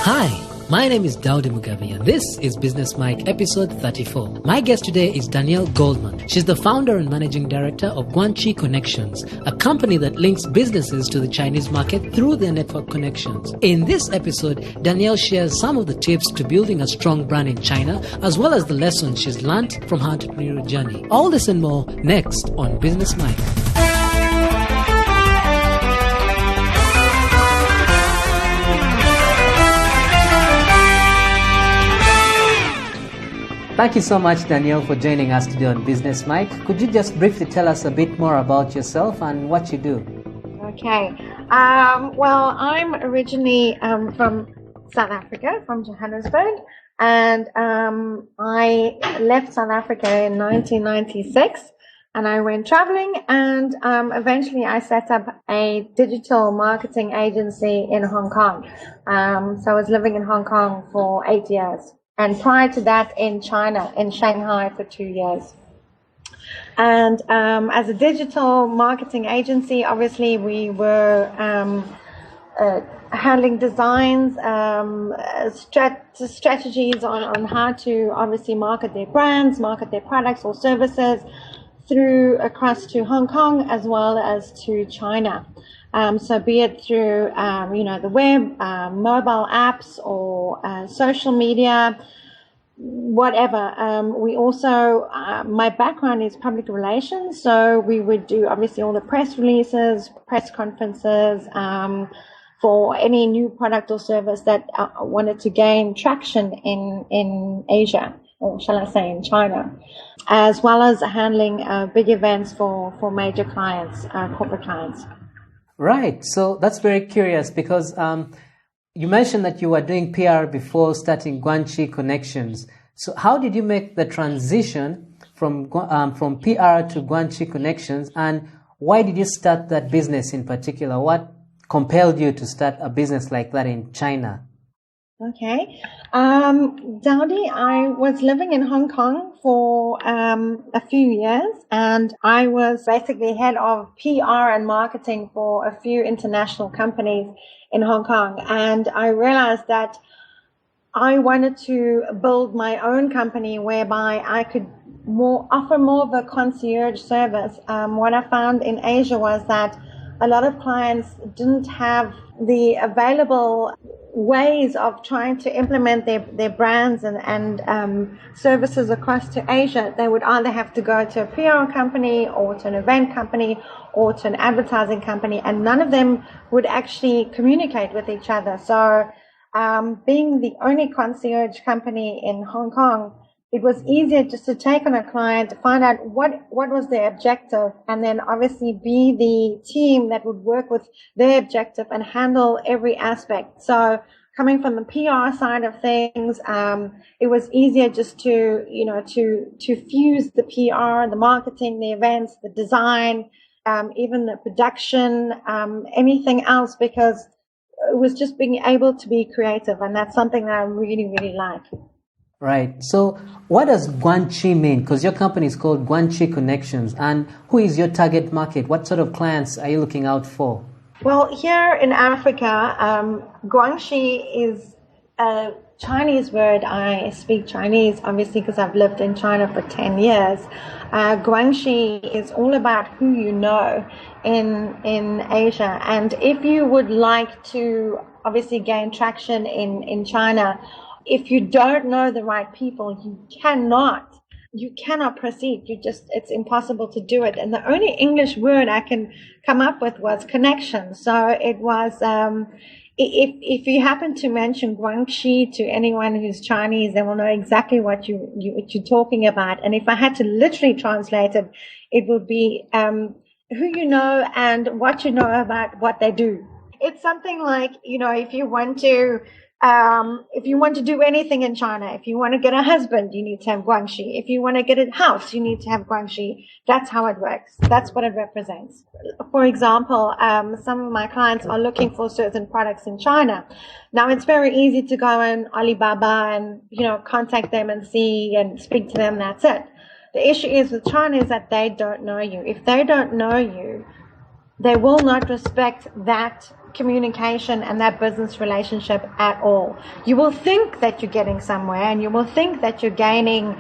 Hi, my name is Daudi Mugabi and this is Business Mike episode 34. My guest today is Danielle Goldman. She's the founder and managing director of Guanxi Connections, a company that links businesses to the Chinese market through their network connections. In this episode, Danielle shares some of the tips to building a strong brand in China, as well as the lessons she's learned from her entrepreneurial journey. All this and more next on Business Mike. Thank you so much, Danielle, for joining us today on Business Mike. Could you just briefly tell us a bit more about yourself and what you do? Okay. Well, I'm originally from South Africa, from Johannesburg, and I left South Africa in 1996, and I went traveling, and eventually I set up a digital marketing agency in Hong Kong. So I was living in Hong Kong for 8 years. And prior to that in China, in Shanghai for 2 years. And as a digital marketing agency, obviously we were handling designs, strategies on how to obviously market their brands, market their products or services across to Hong Kong as well as to China. So be it through, the web, mobile apps or social media, whatever. We also, my background is public relations, so we would do obviously all the press releases, press conferences, for any new product or service that wanted to gain traction in Asia, or shall I say in China, as well as handling big events for major clients, corporate clients. Right. So that's very curious because you mentioned that you were doing PR before starting Guanxi Connections. So how did you make the transition from PR to Guanxi Connections, and why did you start that business in particular? What compelled you to start a business like that in China? Okay. Daudi, I was living in Hong Kong for a few years, and I was basically head of PR and marketing for a few international companies in Hong Kong. And I realized that I wanted to build my own company whereby I could offer more of a concierge service. What I found in Asia was that a lot of clients didn't have the available ways of trying to implement their brands and services across to Asia. They would either have to go to a PR company or to an event company or to an advertising company, and none of them would actually communicate with each other. So being the only concierge company in Hong Kong, it was easier just to take on a client, find out what was their objective, and then obviously be the team that would work with their objective and handle every aspect. So coming from the PR side of things, it was easier just to fuse the PR, the marketing, the events, the design, even the production, anything else, because it was just being able to be creative, and that's something that I really, really like. Right. So what does Guanxi mean? Because your company is called Guanxi Connections. And who is your target market? What sort of clients are you looking out for? Well, here in Africa, Guanxi is a Chinese word. I speak Chinese, obviously, because I've lived in China for 10 years. Guanxi is all about who you know in Asia. And if you would like to obviously gain traction in China, if you don't know the right people, you cannot proceed. It's impossible to do it. And the only English word I can come up with was connection. So it was, if you happen to mention Guanxi to anyone who's Chinese, they will know exactly what you're talking about. And if I had to literally translate it, it would be, who you know and what you know about what they do. It's something like, if you want to do anything in China, if you want to get a husband, you need to have Guanxi. If you want to get a house, you need to have Guanxi. That's how it works. That's what it represents. For example, some of my clients are looking for certain products in China. Now, it's very easy to go on Alibaba and, contact them and see and speak to them. That's it. The issue is with China is that they don't know you. If they don't know you, they will not respect that communication and that business relationship at all. You will think that you're getting somewhere, and you will think that you're gaining,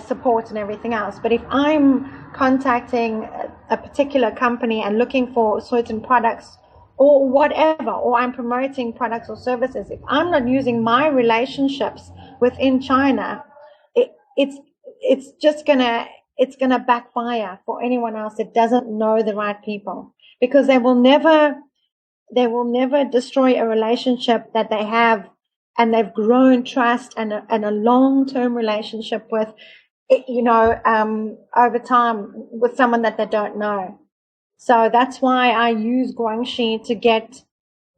support and everything else. But if I'm contacting a particular company and looking for certain products or whatever, or I'm promoting products or services, if I'm not using my relationships within China, it's just gonna backfire for anyone else that doesn't know the right people, because they will never destroy a relationship that they have and they've grown trust and a long-term relationship with, over time with someone that they don't know. So that's why I use Guanxi to get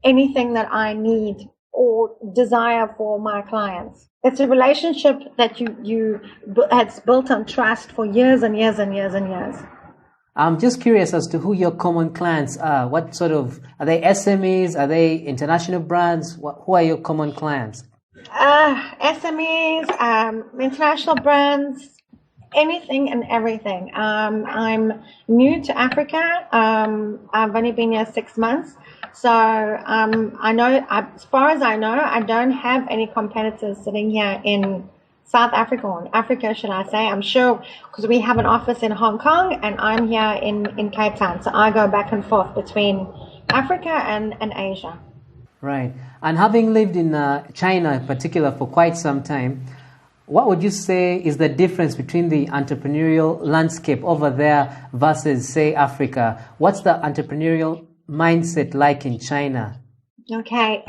anything that I need or desire for my clients. It's a relationship that has built on trust for years and years and years and years. I'm just curious as to who your common clients are. What sort of, are they SMEs? Are they international brands? Who are your common clients? SMEs, international brands, anything and everything. I'm new to Africa. I've only been here 6 months. So I know, as far as I know, I don't have any competitors sitting here in South Africa, or in Africa, should I say. I'm sure, because we have an office in Hong Kong and I'm here in Cape Town. So I go back and forth between Africa and Asia. Right. And having lived in China in particular for quite some time, what would you say is the difference between the entrepreneurial landscape over there versus, say, Africa? What's the entrepreneurial mindset like in China? Okay.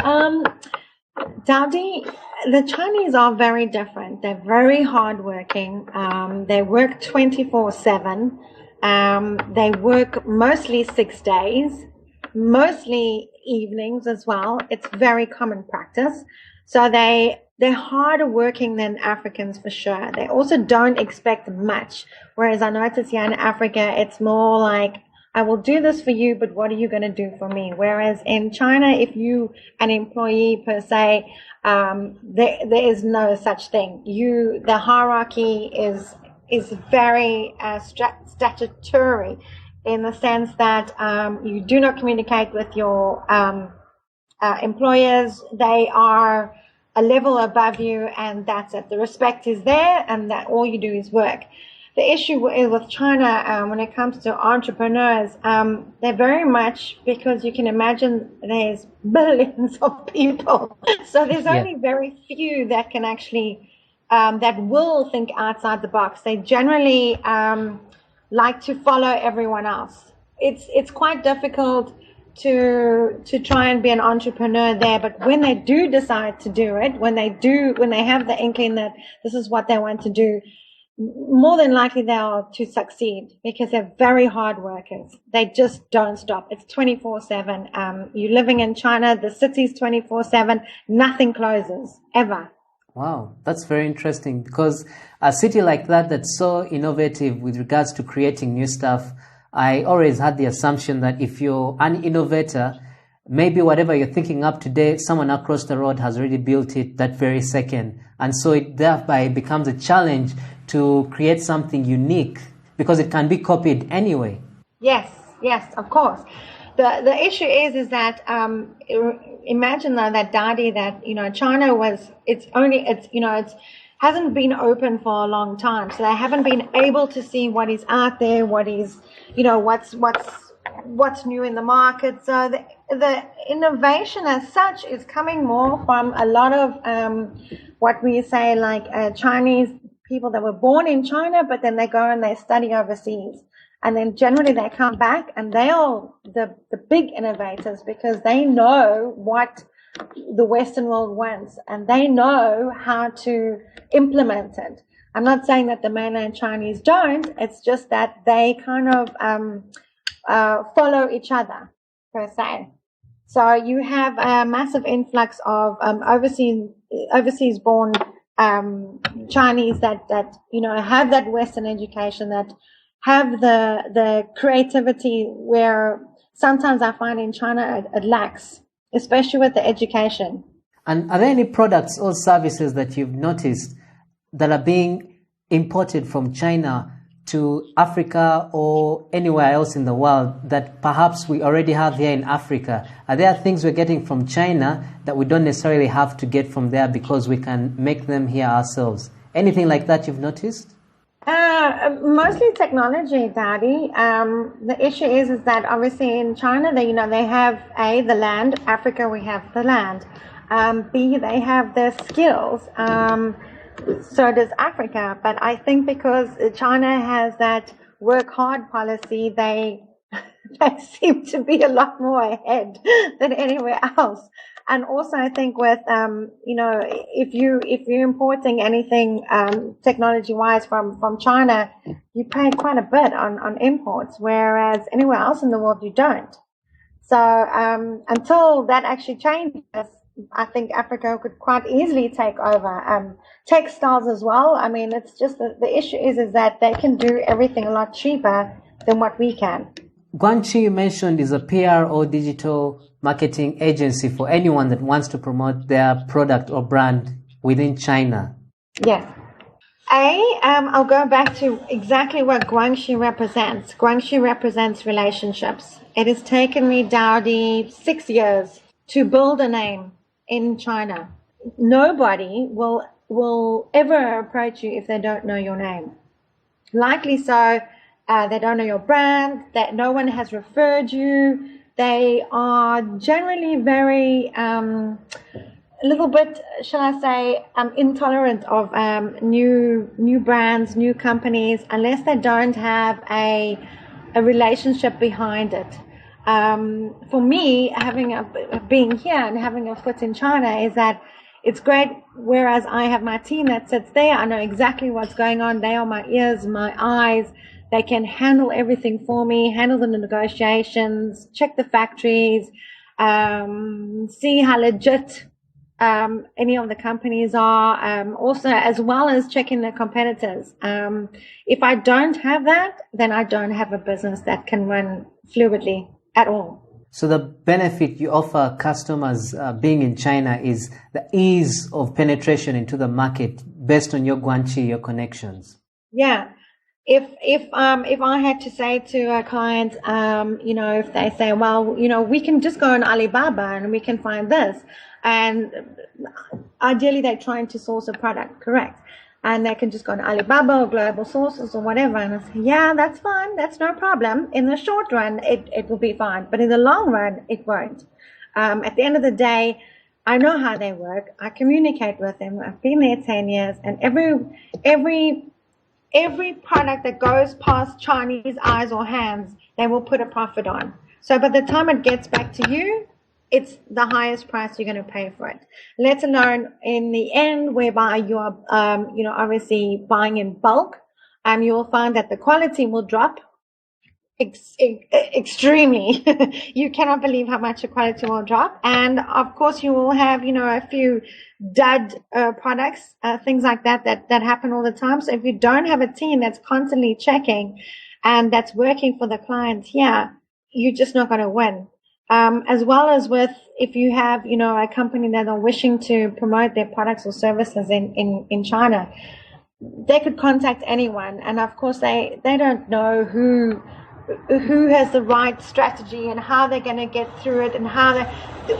Dowdy, the Chinese are very different. They're very hardworking. They work 24/7. They work mostly 6 days, mostly evenings as well. It's very common practice. So they're harder working than Africans for sure. They also don't expect much. Whereas I notice here in Africa, it's more like, I will do this for you, but what are you going to do for me? Whereas in China, if you an employee per se, there is no such thing. The hierarchy is very statutory, in the sense that you do not communicate with your employers. They are a level above you, and that's it. The respect is there, and that all you do is work. The issue is with China, when it comes to entrepreneurs, they're very much, because you can imagine there's billions of people. So there's only very few that can actually, that will think outside the box. They generally like to follow everyone else. It's quite difficult to try and be an entrepreneur there, but when they do decide to do it, when they have the inkling that this is what they want to do, more than likely they are to succeed, because they're very hard workers. They just don't stop. It's 24/7. You're living in China, the city's 24/7. Nothing closes, ever. Wow, that's very interesting, because a city like that that's so innovative with regards to creating new stuff, I always had the assumption that if you're an innovator, maybe whatever you're thinking up today, someone across the road has already built it that very second. And so it thereby becomes a challenge to create something unique, because it can be copied anyway. Yes, of course. The issue is that imagine that Dadi, that China hasn't been open for a long time, so they haven't been able to see what is out there, what is what's new in the market. So the innovation as such is coming more from a lot of what we say like Chinese people that were born in China, but then they go and they study overseas. And then generally they come back and they are the big innovators, because they know what the Western world wants and they know how to implement it. I'm not saying that the mainland Chinese don't, it's just that they kind of follow each other per se. So you have a massive influx of overseas born Chinese that have that Western education, that have the creativity, where sometimes I find in China it lacks, especially with the education. And are there any products or services that you've noticed that are being imported from China to Africa or anywhere else in the world that perhaps we already have here in Africa? Are there things we're getting from China that we don't necessarily have to get from there because we can make them here ourselves? Anything like that you've noticed? Mostly technology, Daddy. The issue is that obviously in China, they have the land. Africa, we have the land. B, they have the skills. So does Africa. But I think because China has that work hard policy, they seem to be a lot more ahead than anywhere else. And also, I think with if you're importing anything technology-wise from China, you pay quite a bit on imports, whereas anywhere else in the world you don't. So until that actually changes, I think Africa could quite easily take over textiles as well. I mean, it's just the issue is that they can do everything a lot cheaper than what we can. Guanxi, you mentioned, is a PR or digital marketing agency for anyone that wants to promote their product or brand within China. Yes. I'll go back to exactly what Guanxi represents. Guanxi represents relationships. It has taken me, Dowdy, 6 years to build a name in China. Nobody will ever approach you if they don't know your name. Likely so, they don't know your brand, that no one has referred you. They are generally very, a little bit, shall I say, intolerant of new brands, new companies, unless they don't have a relationship behind it. For me, being here and having a foot in China is that it's great, whereas I have my team that sits there. I know exactly what's going on. They are my ears, my eyes. They can handle everything for me, handle the negotiations, check the factories, see how legit any of the companies are, also as well as checking the competitors. If I don't have that, then I don't have a business that can run fluidly at all. So the benefit you offer customers being in China is the ease of penetration into the market based on your Guanxi, your connections. Yeah. If I had to say to a client, if they say, well, we can just go on Alibaba and we can find this, and ideally they're trying to source a product, correct? And they can just go on Alibaba or Global Sources or whatever, and I say, yeah, that's fine, that's no problem. In the short run, it will be fine, but in the long run, it won't. At the end of the day, I know how they work. I communicate with them. I've been there 10 years, and every product that goes past Chinese eyes or hands, they will put a profit on. So by the time it gets back to you, it's the highest price you're going to pay for it. Let alone in the end, whereby you are, obviously buying in bulk, you will find that the quality will drop extremely. You cannot believe how much the quality will drop. And of course you will have, a few dud products, things like that happen all the time. So if you don't have a team that's constantly checking and that's working for the clients here, you're just not going to win. As well as with, if you have, a company that are wishing to promote their products or services in China, they could contact anyone. And of course they don't know who has the right strategy and how they're going to get through it, and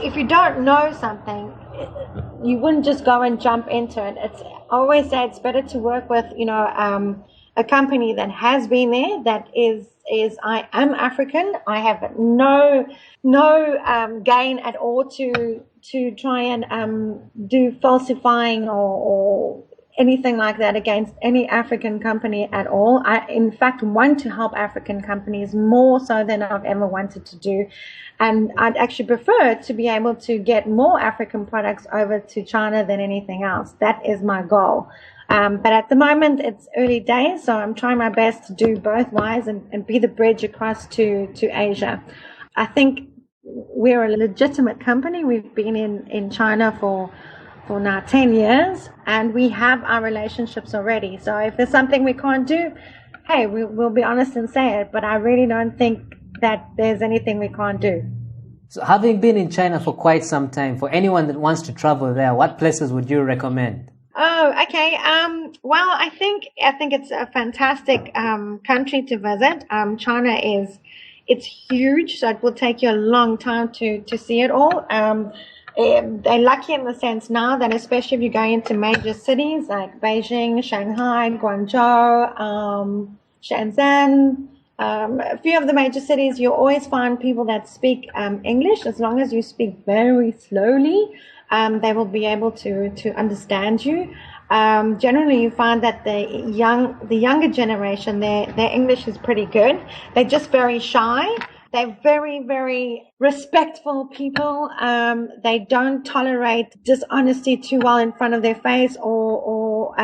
if you don't know something, you wouldn't just go and jump into it. I always say it's better to work with, a company that has been there, that is I am African. I have no gain at all to try and do falsifying or anything like that against any African company at all. I, in fact, want to help African companies more so than I've ever wanted to do. And I'd actually prefer to be able to get more African products over to China than anything else. That is my goal. But at the moment, it's early days, so I'm trying my best to do both ways and be the bridge across to Asia. I think we're a legitimate company. We've been in China for now 10 years, and we have our relationships already. So if there's something we can't do, hey, we'll be honest and say it, but I really don't think that there's anything we can't do. So having been in China for quite some time, for anyone that wants to travel there, what places would you recommend? Oh, okay. Well, I think it's a fantastic country to visit. China it's huge, so it will take you a long time to see it all. They're lucky in the sense now that especially if you're going into major cities like Beijing, Shanghai, Guangzhou, Shenzhen, a few of the major cities, you always find people that speak English. As long as you speak very slowly, they will be able to understand you. Generally, you find that the younger generation, their English is pretty good. They're just very shy. They're very, very respectful people. They don't tolerate dishonesty too well in front of their face or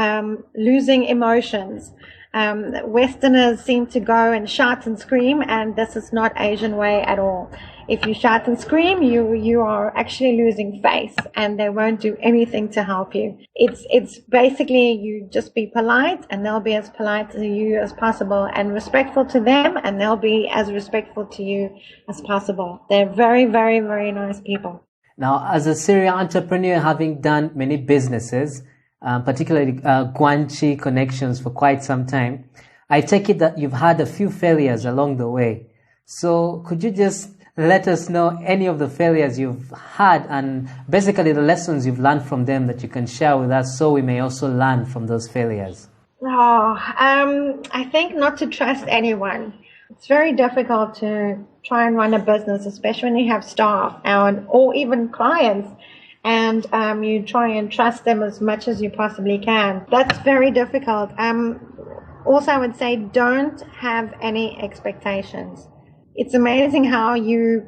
losing emotions. Westerners seem to go and shout and scream, and this is not Asian way at all. If you shout and scream, you are actually losing face, and they won't do anything to help you. It's basically you just be polite, and they'll be as polite to you as possible, and respectful to them, and they'll be as respectful to you as possible. They're very, very, very nice people. Now, as a serial entrepreneur, having done many businesses, particularly Guanxi Connections for quite some time, I take it that you've had a few failures along the way. So could you just let us know any of the failures you've had and basically the lessons you've learned from them that you can share with us so we may also learn from those failures? I think not to trust anyone. It's very difficult to try and run a business, especially when you have staff or even clients, and you try and trust them as much as you possibly can. That's very difficult. Also, I would say don't have any expectations. It's amazing how you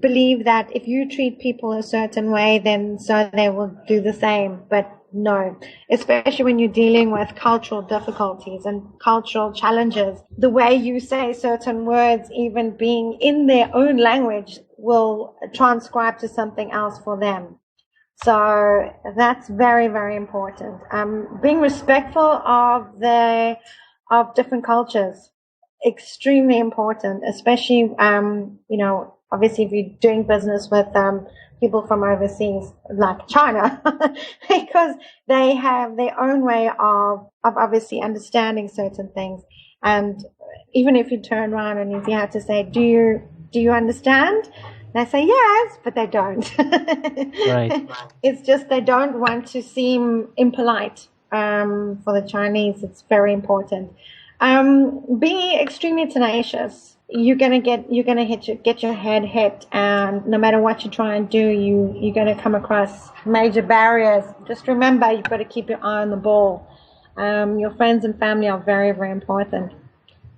believe that if you treat people a certain way, then so they will do the same. But no, especially when you're dealing with cultural difficulties and cultural challenges. The way you say certain words, even being in their own language, will transcribe to something else for them. So that's very, very important. Being respectful of different cultures. Extremely important, especially, obviously if you're doing business with people from overseas, like China, because they have their own way of obviously understanding certain things. And even if you turn around and if you have to say, do you understand? They say yes, but they don't. Right. It's just they don't want to seem impolite. For the Chinese, it's very important. Be extremely tenacious. You're gonna get your head hit, and no matter what you try and do, you're gonna come across major barriers. Just remember, you've got to keep your eye on the ball. Your friends and family are very, very important,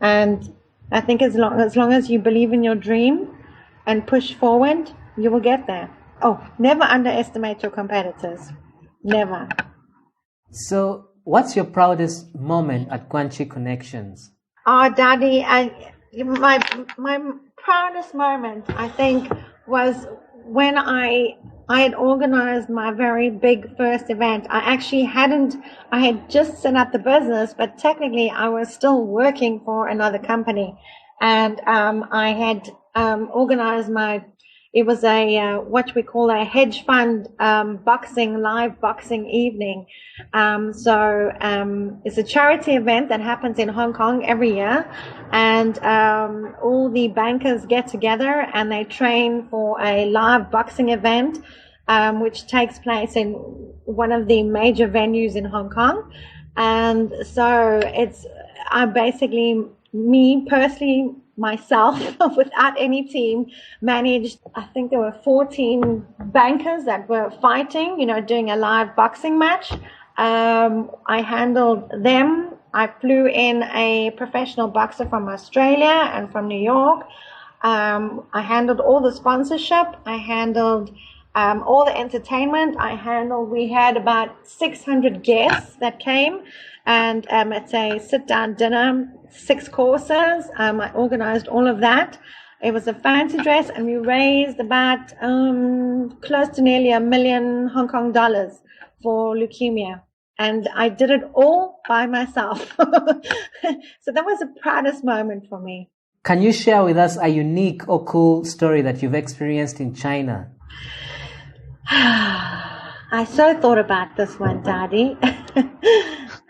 and I think as long as you believe in your dream and push forward, you will get there. Oh, never underestimate your competitors. Never. So, what's your proudest moment at Guanxi Connections? Oh, Daddy, my proudest moment, I think, was when I had organized my very big first event. I had just set up the business, but technically I was still working for another company. And I had organized it was what we call a hedge fund live boxing evening. So it's a charity event that happens in Hong Kong every year, and all the bankers get together and they train for a live boxing event, which takes place in one of the major venues in Hong Kong. And so I basically, me personally, myself, without any team, managed, I think there were 14 bankers that were fighting, doing a live boxing match. I handled them. I flew in a professional boxer from Australia and from New York. I handled all the sponsorship. I handled all the entertainment. We had about 600 guests that came, and it's a sit-down dinner, 6 courses. I organized all of that. It was a fancy dress, and we raised about close to nearly $1 million Hong Kong dollars for leukemia. And I did it all by myself. So that was the proudest moment for me. Can you share with us a unique or cool story that you've experienced in China? I so thought about this one, Daddy.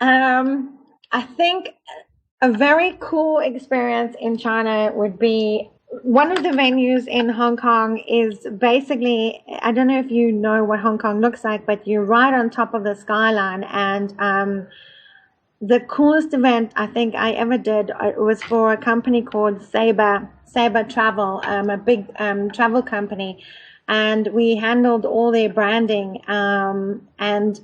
I think a very cool experience in China would be one of the venues in Hong Kong is basically, I don't know if you know what Hong Kong looks like, but you're right on top of the skyline. And the coolest event I think I ever did was for a company called Sabre Travel, a big travel company. And we handled all their branding. And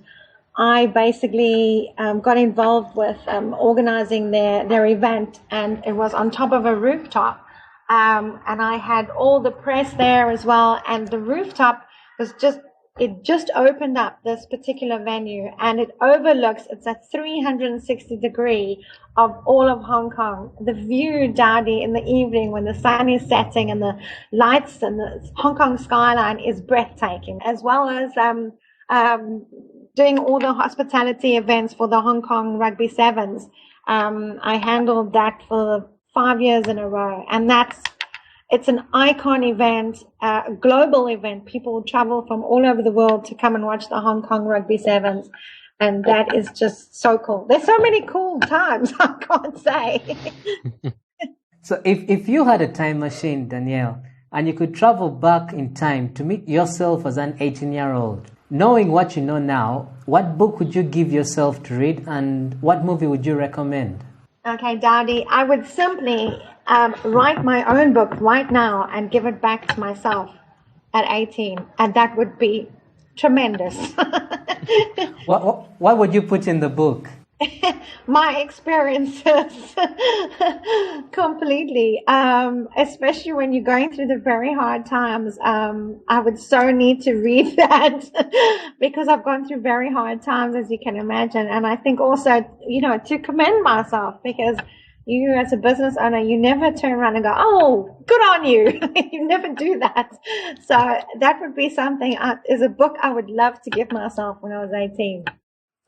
I basically got involved with organizing their event. And it was on top of a rooftop. And I had all the press there as well. And the rooftop was just opened up, this particular venue, and it overlooks, it's a 360 degree of all of Hong Kong. The view, Dowdy, in the evening when the sun is setting and the lights and the Hong Kong skyline is breathtaking, as well as doing all the hospitality events for the Hong Kong Rugby Sevens. I handled that for 5 years in a row, and it's an icon event, a global event. People travel from all over the world to come and watch the Hong Kong Rugby Sevens, and that is just so cool. There's so many cool times, I can't say. So if you had a time machine, Danielle, and you could travel back in time to meet yourself as an 18-year-old, knowing what you know now, what book would you give yourself to read, and what movie would you recommend? Okay, Dowdy, I would simply write my own book right now and give it back to myself at 18, and that would be tremendous. What would you put in the book? My experiences completely, especially when you're going through the very hard times. I would so need to read that because I've gone through very hard times, as you can imagine. And I think also, to commend myself, because you as a business owner, you never turn around and go, oh, good on you. You never do that. So that would be something, is a book I would love to give myself when I was 18.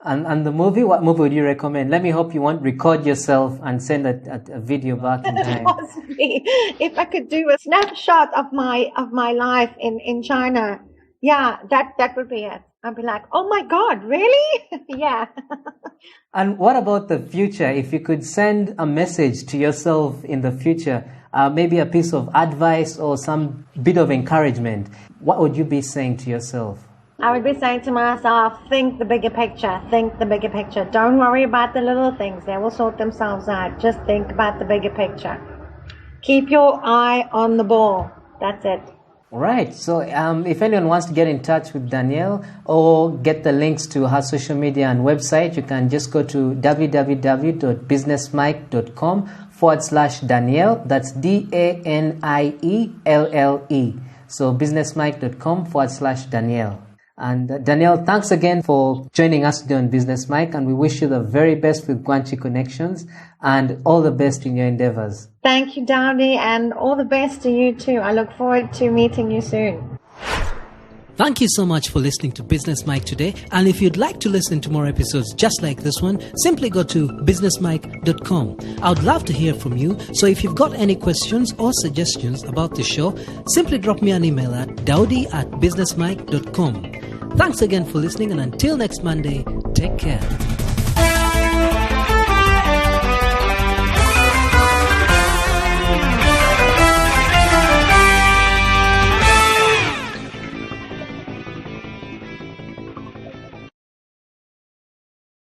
And the movie, what movie would you recommend? Let me hope you won't record yourself and send a video back in time. Possibly. If I could do a snapshot of my life in China, yeah, that would be it. I'd be like, oh my God, really? Yeah. And what about the future? If you could send a message to yourself in the future, maybe a piece of advice or some bit of encouragement, what would you be saying to yourself? I would be saying to myself, think the bigger picture, think the bigger picture. Don't worry about the little things. They will sort themselves out. Just think about the bigger picture. Keep your eye on the ball. That's it. All right. So if anyone wants to get in touch with Danielle or get the links to her social media and website, you can just go to www.businessmike.com/Danielle. That's DANIELLE. So businessmike.com/Danielle. And Danielle, thanks again for joining us today on Business Mike, and we wish you the very best with Guanxi Connections and all the best in your endeavors. Thank you, Dowdy, and all the best to you too. I look forward to meeting you soon. Thank you so much for listening to Business Mike today. And if you'd like to listen to more episodes just like this one, simply go to businessmike.com. I would love to hear from you. So if you've got any questions or suggestions about the show, simply drop me an email at dowdy@businessmike.com. Thanks again for listening, and until next Monday, take care.